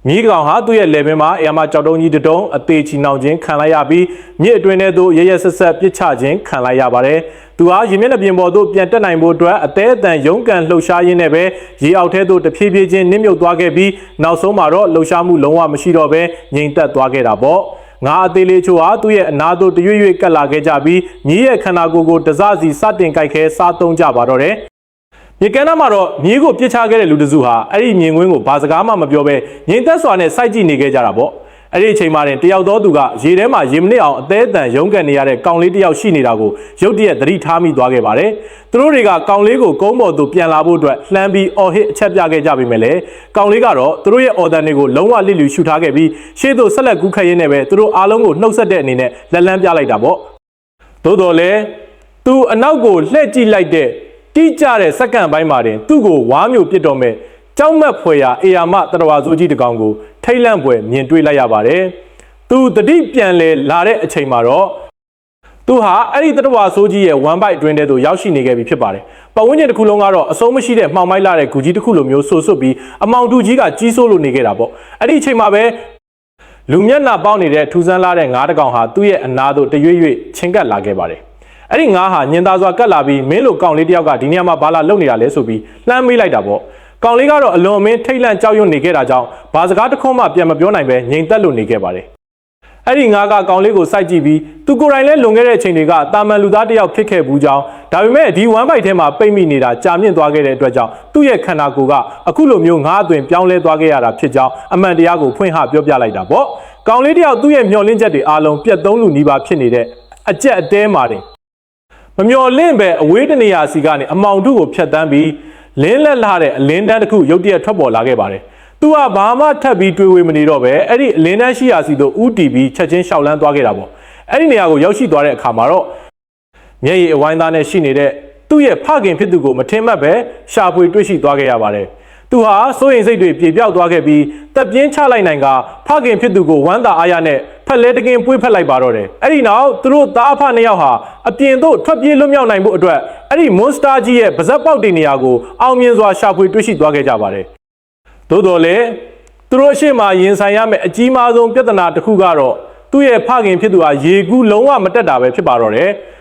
မြေကောင်ဟာသူ့ရဲ့လေပင်မှာအယာမကြောက်တုံးကြီးတုံးအသေးချီနှောင်ခြင်းခံလိုက်ရပြီးမြစ်အတွင်းထဲသို့ရရဆက်ဆက်ပစ်ချခြင်းခံလိုက်ရပါတယ်။သူဟာရေမျက်နှာပြင်ပေါ်သို့ပြန်တက်နိုင်ဖို့အတွက်အသေးအတန်ရုန်းကန်လှုပ်ရှားရင်းနဲ့ပဲရေအောက်ထဲသို့တဖြည်းဖြည်းချင်းနစ်မြုပ်သွားခဲ့ပြီးနောက်ဆုံးမှာတော့လှုပ်ရှားမှုလုံးဝမရှိတော့ဘဲငြိမ်သက်သွားခဲ့တာပေါ့။ငါအသေးလေးချို့ဟာသူ့ရဲ့အနာသို့တရွေ့ရွေ့ကပ်လာခဲ့ကြပြီးမြည်ရဲ့ခန္ဓာကိုယ်ကိုတစစီစတင်ကြိုက်ခဲစားသုံးကြပါတော့တယ်။မြေကမ်းနားမှာတော့မြေကိုပြစ်ချခဲ့တဲ့လူတစုဟာအဲ့ဒီမြင်ကွင်းကိုဘာစကားမှမပြောဘဲငြိမ်သက်စွာနဲ့စိုက်ကြည့်နေခဲ့ကြတာပေါ့။အဲ့ဒီအချိန်မှာတယောက်သောသူကရေထဲမှာရေမနစ်အောင်အသေးအတန်ရုန်းကန်နေရတဲ့ကောင်လေးတယောက်ရှိနေတာကိုရုတ်တရက်သတိထားမိသွားခဲ့ပါတယ်။သူတို့တွေကကောင်လေးကိုကုန်းပေါ်သို့ပြန်လာဖို့အတွက်လှမ်းပြီးအော်ဟစ်အချက်ပြခဲ့ကြပေမဲ့လည်းကောင်လေးကတော့သူတို့ရဲ့အော်ဒန်တွေကိုလုံးဝလစ်လျူရှုထားခဲ့ပြီးရှေ့သို့ဆက်လက်ကူးခတ်ရင်းနဲ့ပဲသူတို့အားလုံးကိုနှုတ်ဆက်တဲ့အနေနဲ့လက်လန်းပြလိုက်တာပေါ့။သို့တော်လည်းသူအနောက်ကိုလှည့်ကြည့်လိုက်တဲ့တိကျတဲ့စက္ကန့်ပိုင်းမှာတင်သူ့ကိုဝါမျိုးပစ်တော်မဲ့ကြောက်မက်ဖွယ်ရာအေယာမတရဝါစိုးကြီးတစ်ကောင်ကိုထိတ်လန့်ဖွယ်မြင်တွေ့လိုက်ရပါတယ်။သူတတိပြန်လဲလာတဲ့အချိန်မှာတော့သူဟာအဲ့ဒီတရဝါစိုးကြီးရဲ့ဝမ်ဘိုက်အတွင်းထဲသို့ရောက်ရှိနေခဲ့ပြီဖြစ်ပါတယ်။ပတ်ဝန်းကျင်တစ်ခုလုံးကတော့အဆုံးမရှိတဲ့မှောင်မိုက်လာတဲ့ဂူကြီးတစ်ခုလိုမျိုးဆူဆွတ်ပြီးအမောင်တူကြီးကကြီးစိုးလို့နေခဲ့တာပေါ့။အဲ့ဒီအချိန်မှာပဲလူမျက်နှာပေါက်နေတဲ့ထူဆန်းလာတဲ့ငါးတစ်ကောင်ဟာသူ့ရဲ့အနာသို့တရွေ့ရွေ့ချင်းကပ်လာခဲ့ပါတယ်။အဲ့ဒီငါးဟာညင်သားစွာကတ်လာပြီးမင်းလိုကောင်လေးတယောက်ကဒီနေရာမှာဘာလာလုပ်နေတာလဲဆိုပြီးလှမ်းမေးလိုက်တာပေါ့။ကောင်လေးကတော့အလွန်အမင်းထိတ်လန့်ကြောက်ရွံ့နေခဲ့တာကြောင့်ဘာစကားတစ်ခွန်းမှပြန်မပြောနိုင်ပဲငြိမ်သက်လို့နေခဲ့ပါတယ်။အဲ့ဒီငါးကကောင်လေးကိုစိုက်ကြည့်ပြီးသူကိုယ်တိုင်လည်းလွန်ခဲ့တဲ့အချိန်တွေကတာမန်လူသားတယောက်ဖြစ်ခဲ့ဘူးကြောင်းဒါပေမဲ့ဒီဝမ်ဘိုက်ထဲမှာပိတ်မိနေတာကြာမြင့်သွားခဲ့တဲ့အတွက်ကြောင့်သူ့ရဲ့ခန္ဓာကိုယ်ကအခုလိုမျိုးငါးအသွင်ပြောင်းလဲသွားခဲ့ရတာဖြစ်ကြောင်းအမှန်တရားကိုဖွင့်ဟပြောပြလိုက်တာပေါ့။ကောင်လေးတယောက်သူ့ရဲ့မျှော်လင့်ချက်တွေအားလုံးပြတ်သုံးလူနီးပါးဖြစ်နေတဲ့အကြက်အတဲမှာတင်မမျော်လင့်ပဲအဝေးတနေရာစီကနေအမောင်တုကိုဖျက်တမ်းပြီးလင်းလက်လာတဲ့အလင်းတန်းတစ်ခုရုတ်တရက်ထွက်ပေါ်လာခဲ့ပါတယ်။သူကဘာမှထပ်ပြီးတွေးဝေမနေတော့ပဲအဲ့ဒီအလင်းတန်းရှိရာစီတို့ဥတီပြီးချက်ချင်းရှောက်လန်းသွားခဲ့တာပေါ့။အဲ့ဒီနေရာကိုရောက်ရှိသွားတဲ့အခါမှာတော့မျက်ရည်အဝိုင်းသားနဲ့ရှိနေတဲ့သူ့ရဲ့ဖခင်ဖြစ်သူကိုမထင်မှတ်ပဲရှာဖွေတွေ့ရှိသွားခဲ့ရပါတယ်။သူဟာစိုးရိမ်စိတ်တွေပြေပြောက်သွားခဲ့ပြီးတပ်ပြင်းချလိုက်နိုင်ကဖခင်ဖြစ်သူကိုဝမ်းသာအားရနဲ့ဖက်လဲတကင်ပွေးဖက်လိုက်ပါတော့တယ်။အဲ့ဒီနောက်သူတို့သားအဖနှစ်ယောက်ဟာအပြင်သို့ထွက်ပြေးလွတ်မြောက်နိုင်ဖို့အတွက်အဲ့ဒီမွန်စတာကြီးရဲ့ပါဇက်ပေါက်တင်နေရာကိုအောင်မြင်စွာရှာဖွေတွေ့ရှိသွားခဲ့ကြပါတယ်။သို့တော်လည်းသူတို့အရှိမရင်ဆိုင်ရမယ့်အကြီးမားဆုံးပြဿနာတစ်ခုကတော့သူ့ရဲ့ဖခင်ဖြစ်သူဟာရေကူးလုံးဝမတက်တာပဲဖြစ်ပါတော့တယ်။